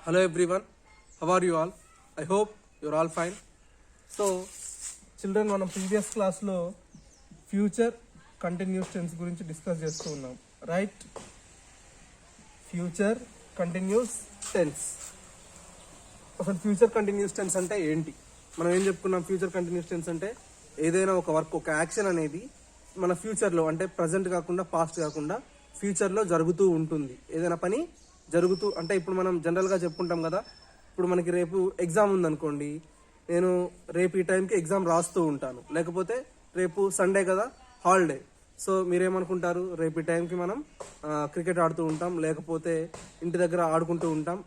Hello everyone, how are you all? I hope you're all fine. So, children, మనం previous క్లాస్లో future continuous tense గురించి discuss చేస్తూ ఉన్నాం, right? Future continuous tense. అసలు future continuous tense అంటే ఏంటి? మనం ఏం చెప్పుకున్నాం? ఫ్యూచర్ కంటిన్యూస్ టెన్స్ అంటే ఏదైనా ఒక వర్క్, ఒక యాక్షన్ అనేది మన ఫ్యూచర్లో, అంటే ప్రజెంట్ కాకుండా పాస్ట్ కాకుండా ఫ్యూచర్లో జరుగుతూ ఉంటుంది. ఏదైనా పని జరుగుతూ, అంటే ఇప్పుడు మనం జనరల్గా చెప్పుకుంటాం కదా, ఇప్పుడు మనకి రేపు ఎగ్జామ్ ఉందనుకోండి, నేను రేపు ఈ టైంకి ఎగ్జామ్ రాస్తూ ఉంటాను, లేకపోతే రేపు సండే కదా హాలిడే, సో మీరేమనుకుంటారు? రేపు ఈ టైంకి మనం క్రికెట్ ఆడుతూ ఉంటాం, లేకపోతే ఇంటి దగ్గర ఆడుకుంటూ ఉంటాం,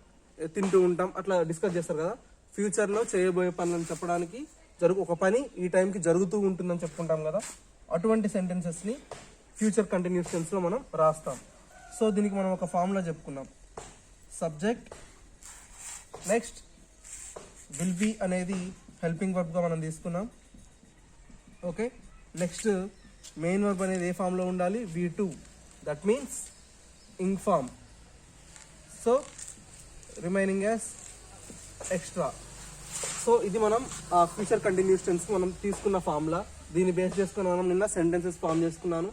తింటూ ఉంటాం, అట్లా డిస్కస్ చేస్తారు కదా. ఫ్యూచర్లో చేయబోయే పనులను చెప్పడానికి ఒక పని ఈ టైంకి జరుగుతూ ఉంటుందని చెప్పుకుంటాం కదా, అటువంటి సెంటెన్సెస్ని ఫ్యూచర్ కంటిన్యూస్ టెన్స్లో మనం రాస్తాం. సో దీనికి మనం ఒక ఫార్ములా చెప్పుకున్నాం. సబ్జెక్ట్, నెక్స్ట్ విల్ బి అనేది హెల్పింగ్ వర్బ్గా మనం తీసుకున్నాం. ఓకే, నెక్స్ట్ మెయిన్ వర్బ్ అనేది ఏ ఫామ్లో ఉండాలి? V2, that means ing form. So remaining as extra. సో ఇది మనం ఆ ఫ్యూచర్ కంటిన్యూస్ టెన్స్ మనం తీసుకున్న ఫార్ములా. దీన్ని బేస్ చేసుకుని మనం నిన్న సెంటెన్సెస్ ఫామ్ చేసుకున్నాను,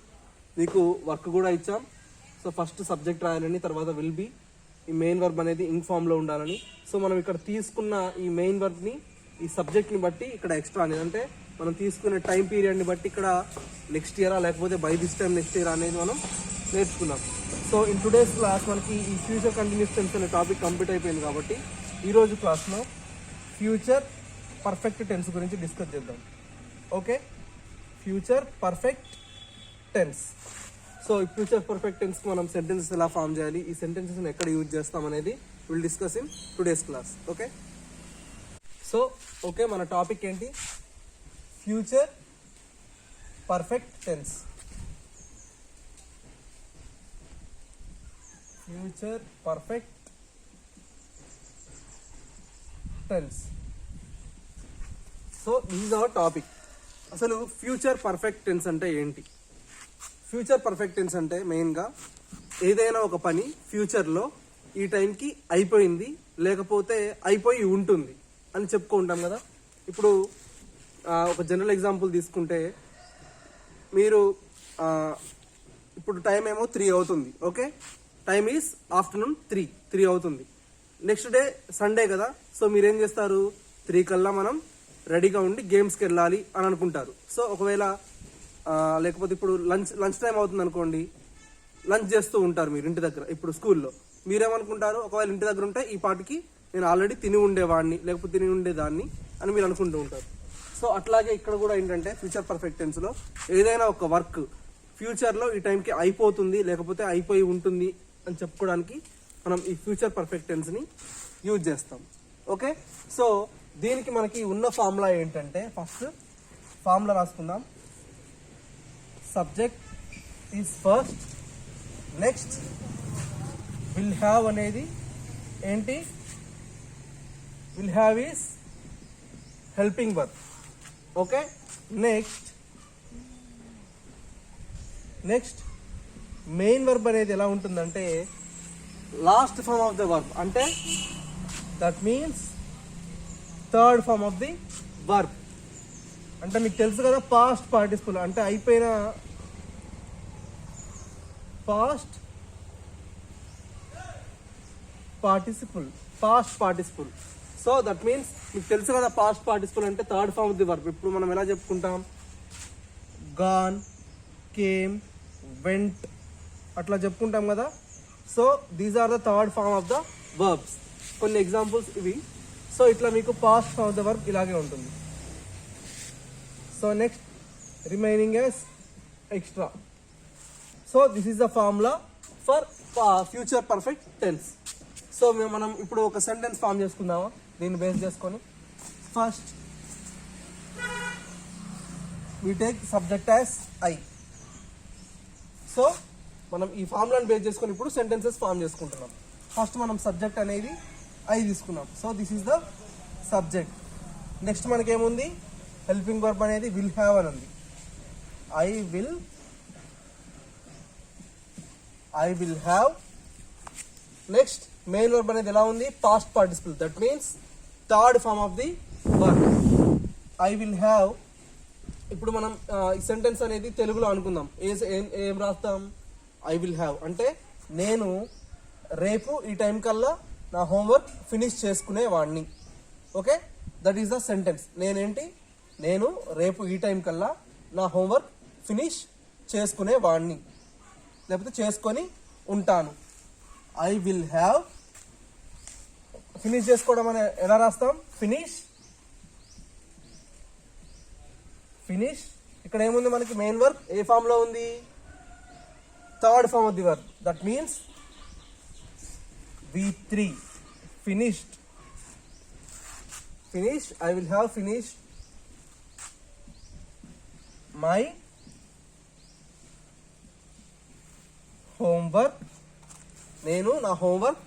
మీకు వర్క్ కూడా ఇచ్చాం. సో ఫస్ట్ సబ్జెక్ట్ రాయాలని, తర్వాత విల్ బి, ఈ మెయిన్ వర్బ్ అనేది ఇంగ్ ఫామ్లో ఉండాలని. సో మనం ఇక్కడ తీసుకున్న ఈ మెయిన్ వర్బ్ని, ఈ సబ్జెక్ట్ని బట్టి ఇక్కడ ఎక్స్ట్రా అనేది, అంటే మనం తీసుకునే టైం పీరియడ్ని బట్టి ఇక్కడ నెక్స్ట్ ఇయరా లేకపోతే by this time next year అనేది మనం నేర్చుకున్నాం. సో ఇన్ టుడేస్ క్లాస్ మనకి ఈ ఫ్యూచర్ కంటిన్యూస్ టెన్స్ అనే టాపిక్ కంప్లీట్ అయిపోయింది కాబట్టి ఈరోజు క్లాస్లో ఫ్యూచర్ పర్ఫెక్ట్ టెన్స్ గురించి డిస్కస్ చేద్దాం. Okay, future perfect tense. So ఈ ఫ్యూచర్ పర్ఫెక్ట్ టెన్స్ మనం సెంటెన్సెస్ ఎలా ఫామ్ చేయాలి, ఈ సెంటెన్సెస్ని ఎక్కడ యూజ్ చేస్తాం అనేది will discuss in today's class. Okay, so okay, మన టాపిక్ ఏంటి? Future perfect tense. Future perfect tense. So this is our topic. అసలు ఫ్యూచర్ పర్ఫెక్ట్ టెన్స్ అంటే ఏంటి? ఫ్యూచర్ పర్ఫెక్ట్ టెన్స్ అంటే మెయిన్గా ఏదైనా ఒక పని ఫ్యూచర్లో ఈ టైంకి అయిపోయింది, లేకపోతే అయిపోయి ఉంటుంది అని చెప్పుకుంటాం కదా. ఇప్పుడు ఒక జనరల్ ఎగ్జాంపుల్ తీసుకుంటే, మీరు ఇప్పుడు టైం ఏమో 3 అవుతుంది. ఓకే, టైం ఈజ్ ఆఫ్టర్నూన్ 3 అవుతుంది. నెక్స్ట్ డే సండే కదా, సో మీరేం చేస్తారు? 3 కల్లా మనం రెడీగా ఉండి గేమ్స్కి వెళ్ళాలి అని అనుకుంటారు. సో ఒకవేళ లేకపోతే ఇప్పుడు లంచ్ టైం అవుతుంది అనుకోండి, లంచ్ చేస్తూ ఉంటారు మీరు ఇంటి దగ్గర. ఇప్పుడు స్కూల్లో మీరేమనుకుంటారు? ఒకవేళ ఇంటి దగ్గర ఉంటే ఈ పాటికి నేను ఆల్రెడీ తిని ఉండేవాడిని, లేకపోతే తిని ఉండేదాన్ని అని మీరు అనుకుంటూ ఉంటారు. సో అట్లాగే ఇక్కడ కూడా ఏంటంటే ఫ్యూచర్ పర్ఫెక్ట్ టెన్స్లో ఏదైనా ఒక వర్క్ ఫ్యూచర్లో ఈ టైంకి అయిపోతుంది, లేకపోతే అయిపోయి ఉంటుంది అని చెప్పుకోవడానికి మనం ఈ ఫ్యూచర్ పర్ఫెక్ట్ టెన్స్ని యూజ్ చేస్తాం. ఓకే, సో దీనికి మనకి ఉన్న ఫార్ములా ఏంటంటే, ఫస్ట్ ఫార్ములా రాసుకుందాం. Subject is first, next will have అనేది ఏంటి? Will have is helping verb. Okay, next main verb అనేది ఎలా ఉంటుందంటే last form of the verb, అంటే that means third form of the verb. అంటే మీకు తెలుసు కదా, పాస్ట్ పార్టిసిపుల్ అంటే అయిపోయిన past participle. So that means మీకు తెలుసు కదా, పాస్ట్ పార్టిసిపుల్ అంటే third form of the verb. ఇప్పుడు మనం ఎలా చెప్పుకుంటాం? గాన్, కేమ్, వెంట్, అట్లా చెప్పుకుంటాం కదా. So these are the third form of the verbs. కొన్ని ఎగ్జాంపుల్స్ ఇవి. సో ఇట్లా మీకు past form of the verb ఇలాగే ఉంటుంది. So next remaining as extra. So this is the formula for future perfect tense. So మనం ఇప్పుడు ఒక sentence form చేసుకుందామా దీన్ని బేస్ చేసుకొని? First we take subject as I. So మనం ఈ ఫార్ములాని బేస్ చేసుకొని ఇప్పుడు సెంటెన్సెస్ ఫామ్ చేసుకుంటున్నాం. ఫస్ట్ మనం సబ్జెక్ట్ అనేది I తీసుకున్నాం. So this is the subject. Next మనకేముంది? హెల్పింగ్ వర్బ్ అనేది విల్ హ్యావ్ అని ఉంది. I will have. Next main verb అనేది ఎలా ఉంది, past participle. That means third form of the verb. I will have. ఇప్పుడు మనం ఈ సెంటెన్స్ అనేది తెలుగులో అనుకుందాం. ఏం రాస్తాం, ఐ విల్ హ్యావ్ అంటే నేను రేపు ఈ టైం కల్లా నా హోంవర్క్ ఫినిష్ చేసుకునేవాడిని. Okay, that is the sentence. నేను రేపు ఈ టైం కల్లా నా హోంవర్క్ ఫినిష్ చేసుకునేవాడిని, లేకపోతే చేసుకొని ఉంటాను. I will have. ఫినిష్ చేసుకోవడం అనే ఎలా రాస్తాం, ఫినిష్. ఇక్కడ ఏముంది మనకి, మెయిన్ వర్బ్ ఏ ఫామ్ లో ఉంది, third form of the verb. That means V3. finished. I will have finished my homework. నేను నా హోంవర్క్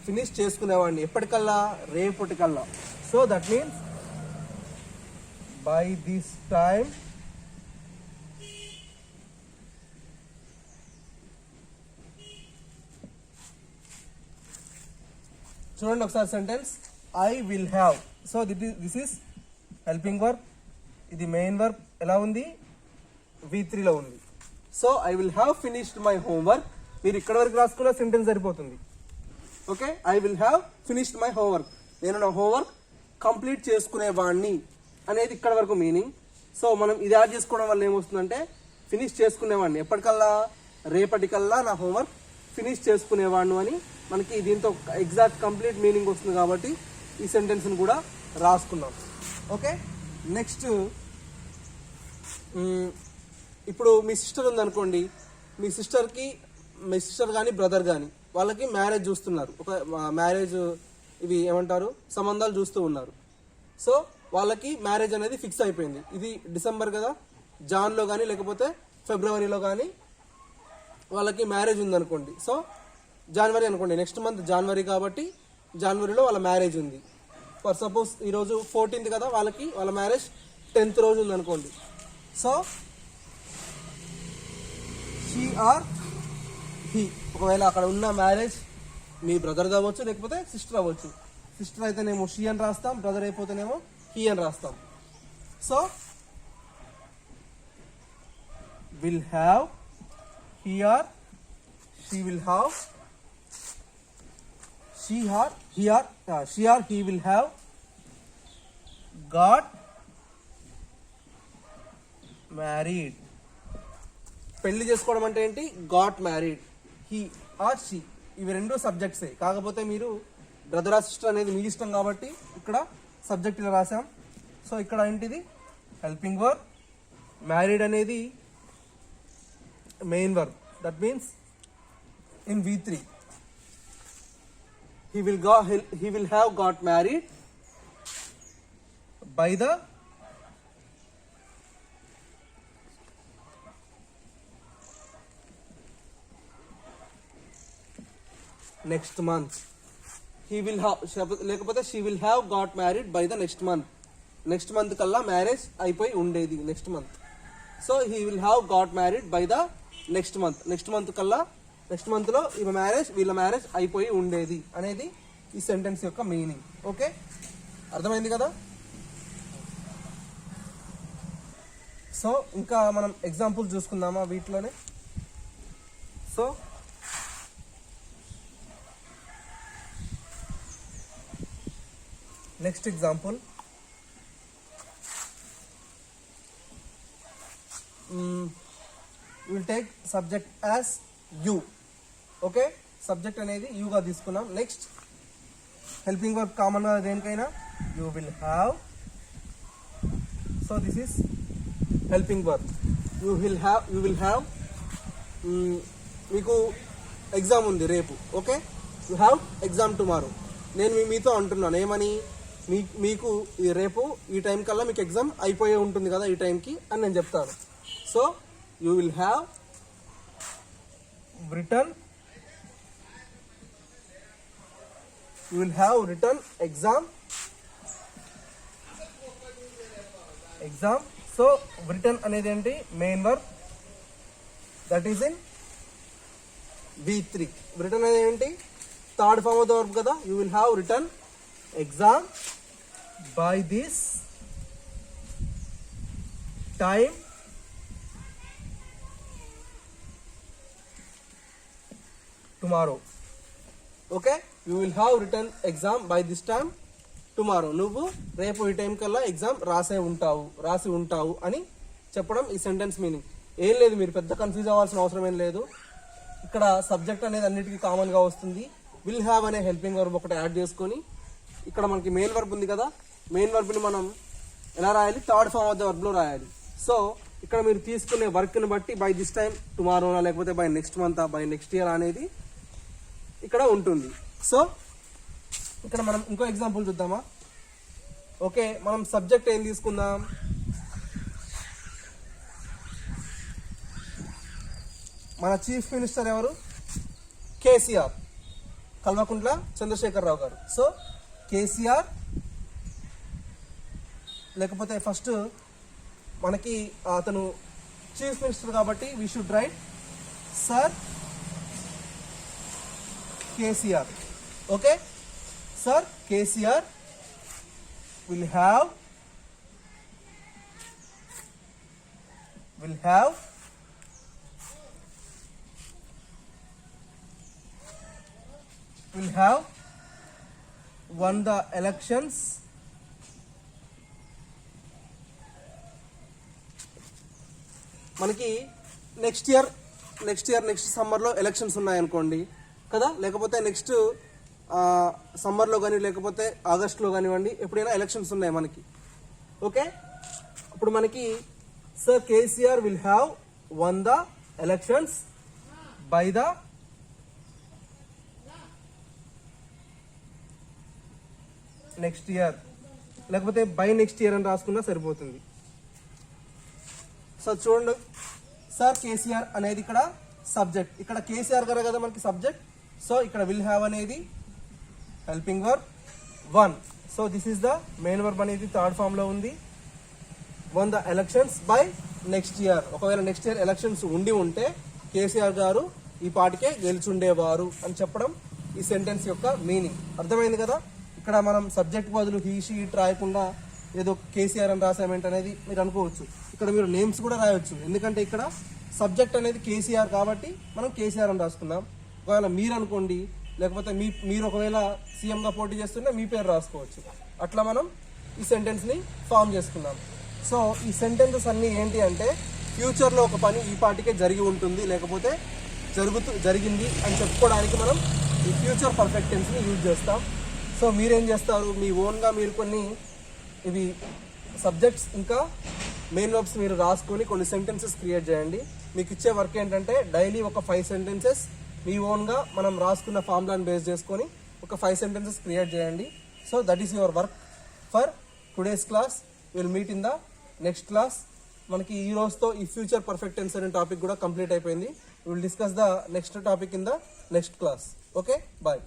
ఫినిష్ చేసుకునేవాడిని ఎప్పటికల్లా, రేపటికల్లా. So that means by this time చూడండి ఒకసారి sentence, I will have. So this is helping verb, ఇది main verb ఎలా ఉంది, V3 లో ఉంది. So I will have finished my homework. మీరు ఇక్కడ వరకు రాసుకున్న సెంటెన్స్ సరిపోతుంది. Okay, I will have finished my homework, నేను నా హోంవర్క్ కంప్లీట్ చేసుకునేవాడిని అనేది ఇక్కడ వరకు మీనింగ్. సో మనం ఇది యాడ్ చేసుకోవడం వల్ల ఏమొస్తుందంటే, ఫినిష్ చేసుకునేవాడిని ఎప్పటికల్లా, రేపటికల్లా నా హోంవర్క్ ఫినిష్ చేసుకునేవాడిని అని మనకి దీంతో ఎగ్జాక్ట్ కంప్లీట్ మీనింగ్ వస్తుంది. కాబట్టి ఈ సెంటెన్స్ని కూడా రాసుకున్నాం. ఓకే, నెక్స్ట్ ఇప్పుడు మీ సిస్టర్ ఉందనుకోండి, మీ సిస్టర్ కానీ బ్రదర్ కానీ వాళ్ళకి మ్యారేజ్ చూస్తున్నారు. ఒక మ్యారేజ్ ఇవి ఏమంటారు, సంబంధాలు చూస్తూ ఉన్నారు. సో వాళ్ళకి మ్యారేజ్ అనేది ఫిక్స్ అయిపోయింది. ఇది డిసెంబర్ కదా, జాన్లో కానీ లేకపోతే ఫిబ్రవరిలో కానీ వాళ్ళకి మ్యారేజ్ ఉందనుకోండి. సో జనవరి అనుకోండి, నెక్స్ట్ మంత్ జనవరి కాబట్టి జనవరిలో వాళ్ళ మ్యారేజ్ ఉంది. ఫర్ సపోజ్ ఈరోజు 14th కదా, వాళ్ళ మ్యారేజ్ 10th రోజు ఉంది అనుకోండి. సో షీ ఆర్ హీ, ఒకవేళ అక్కడ ఉన్న మ్యారేజ్ మీ బ్రదర్ అవ్వచ్చు లేకపోతే సిస్టర్ అవ్వచ్చు. సిస్టర్ అయితేనేమో షీ అని రాస్తాం, బ్రదర్ అయిపోతేనేమో హీ అని రాస్తాం. So will have, he or she will have, she or he will have got married. పెళ్లి చేసుకోవడం అంటే ఏంటి, got married. He or she ఇవి రెండు సబ్జెక్ట్సే. కాకపోతే మీరు బ్రదర్ ఆర్ సిస్టర్ అనేది మీ ఇష్టం కాబట్టి ఇక్కడ సబ్జెక్ట్ ఇలా రాసాం. సో ఇక్కడ ఏంటిది హెల్పింగ్ వర్బ్, మ్యారీడ్ అనేది main verb. That means in V3 he will have got married by the next month. He will have లేకపోతే she will have got married by the next month. Next month కల్లా marriage అయిపోయి ఉండేది, next month. So he will have got married by the next month కల్లా, next మంత్లో వీళ్ళ marriage అయిపోయి ఉండేది అనేది ఈ సెంటెన్స్ యొక్క మీనింగ్. ఓకే, అర్థమైంది కదా. సో ఇంకా మనం ఎగ్జాంపుల్ చూసుకుందామా వీటిలోనే. So next example, will take subject as you. Okay, subject అనేది యూగా తీసుకున్నాం. నెక్స్ట్ హెల్పింగ్ వర్బ్ కామన్ గా దేనికైనా you will have. So this is helping verb. You will have. మీకు ఎగ్జామ్ ఉంది రేపు. Okay, you have exam tomorrow. నేను మీతో అంటున్నాను ఏమని, మీకు రేపు ఈ టైం కల్లా మీకు ఎగ్జామ్ అయిపోయే ఉంటుంది కదా ఈ టైంకి అని నేను చెప్తాను. So you will have written exam. So written అనేది ఏంటి, main verb. That is in V3. written అనేది ఏంటి, third form of the verb కదా, you will have written exam by this time tomorrow. Okay, you will have written exam by this time tomorrow. నువ్వు రేపు ఈ time కల్లా exam రాసి ఉంటావు అని చెప్పడం ఈ సెంటెన్స్ మీనింగ్. ఏం లేదు, మీరు పెద్ద కన్ఫ్యూజ్ అవ్వాల్సిన అవసరం ఏం లేదు. ఇక్కడ సబ్జెక్ట్ అనేది అన్నిటికీ కామన్గా వస్తుంది. విల్ హ్యావ్ అనే హెల్పింగ్ వర్బ్ ఒకటి యాడ్ చేసుకొని ఇక్కడ మనకి మెయిన్ వర్బ్ ఉంది కదా, మెయిన్ వర్బ్ని మనం ఎలా రాయాలి, థర్డ్ ఫామ్ ఆఫ్ ద వర్బ్లో రాయాలి. సో ఇక్కడ మీరు తీసుకునే వర్క్ని బట్టి బై దిస్ టైం టుమారోనా లేకపోతే by next month by next year అనేది ఇక్కడ ఉంటుంది. సో ఇక్కడ మనం ఇంకో ఎగ్జాంపుల్ చూద్దామా. ఓకే, మనం సబ్జెక్ట్ ఏం తీసుకుందాం, మన చీఫ్ మినిస్టర్ ఎవరు, కేసీఆర్, కల్వకుంట్ల చంద్రశేఖరరావు గారు. సో కేసీఆర్ లేకపోతే ఫస్ట్ మనకి అతను చీఫ్ మినిస్టర్ కాబట్టి we should write sir KCR. Okay, sir KCR will have won the elections మనకి నెక్స్ట్ సమ్మర్లో ఎలక్షన్స్ ఉన్నాయనుకోండి కదా, లేకపోతే నెక్స్ట్ సమ్మర్లో కానీ లేకపోతే ఆగస్టులో కానివ్వండి, ఎప్పుడైనా ఎలక్షన్స్ ఉన్నాయి మనకి. ఓకే, ఇప్పుడు మనకి sir KCR will have one the elections by the next year, లేకపోతే బై నెక్స్ట్ ఇయర్ అని రాసుకున్నా సరిపోతుంది. సో చూడండి, సర్ కేసీఆర్ అనేది ఇక్కడ సబ్జెక్ట్, ఇక్కడ కేసీఆర్ గారు కదా మనకి సబ్జెక్ట్. సో ఇక్కడ విల్ హ్యావ్ అనేది helping verb one. So this is the main verb అనేది థర్డ్ ఫామ్ లో ఉంది. One the elections by next year, ఒకవేళ నెక్స్ట్ ఇయర్ ఎలక్షన్స్ ఉంటే కేసీఆర్ గారు ఈ పాటికే గెలుచుండేవారు అని చెప్పడం ఈ సెంటెన్స్ యొక్క మీనింగ్. అర్థమైంది కదా. ఇక్కడ మనం సబ్జెక్ట్ బదులు హీ షీ ఇట్ రాయకుండా ఏదో కేసీఆర్ అని రాసామేంటి అనేది మీరు అనుకోవచ్చు. ఇక్కడ మీరు నేమ్స్ కూడా రాయొచ్చు, ఎందుకంటే ఇక్కడ సబ్జెక్ట్ అనేది కేసీఆర్ కాబట్టి మనం కేసీఆర్ అని రాసుకున్నాం. ఒకవేళ మీరు అనుకోండి, లేకపోతే మీరు ఒకవేళ సీఎంగా పోటీ చేస్తుంటే మీ పేరు రాసుకోవచ్చు. అట్లా మనం ఈ సెంటెన్స్ని ఫామ్ చేసుకున్నాం. సో ఈ సెంటెన్సెస్ అన్నీ ఏంటి అంటే ఫ్యూచర్లో ఒక పని ఈ పాటికే జరిగి ఉంటుంది, లేకపోతే జరిగింది అని చెప్పుకోవడానికి మనం ఈ ఫ్యూచర్ పర్ఫెక్ట్ టెన్స్ని యూజ్ చేస్తాం. సో మీరేం చేస్తారు, మీ ఓన్గా మీరు కొన్ని ఇవి సబ్జెక్ట్స్ ఇంకా మెయిన్ వర్బ్స్ మీరు రాసుకొని కొన్ని సెంటెన్సెస్ క్రియేట్ చేయండి. మీకు ఇచ్చే వర్క్ ఏంటంటే డైలీ ఒక 5 సెంటెన్సెస్ మీ ఓన్గా మనం రాసుకున్న ఫార్ములాని బేస్ చేసుకొని ఒక 5 సెంటెన్సెస్ క్రియేట్ చేయండి. So that is your work for today's class. Will meet in the next class. మనకి ఈ రోజుతో ఈ ఫ్యూచర్ పర్ఫెక్ట్ టెన్స్ అనే టాపిక్ కూడా కంప్లీట్ అయిపోయింది. Will discuss the next topic in the next class. Okay, bye.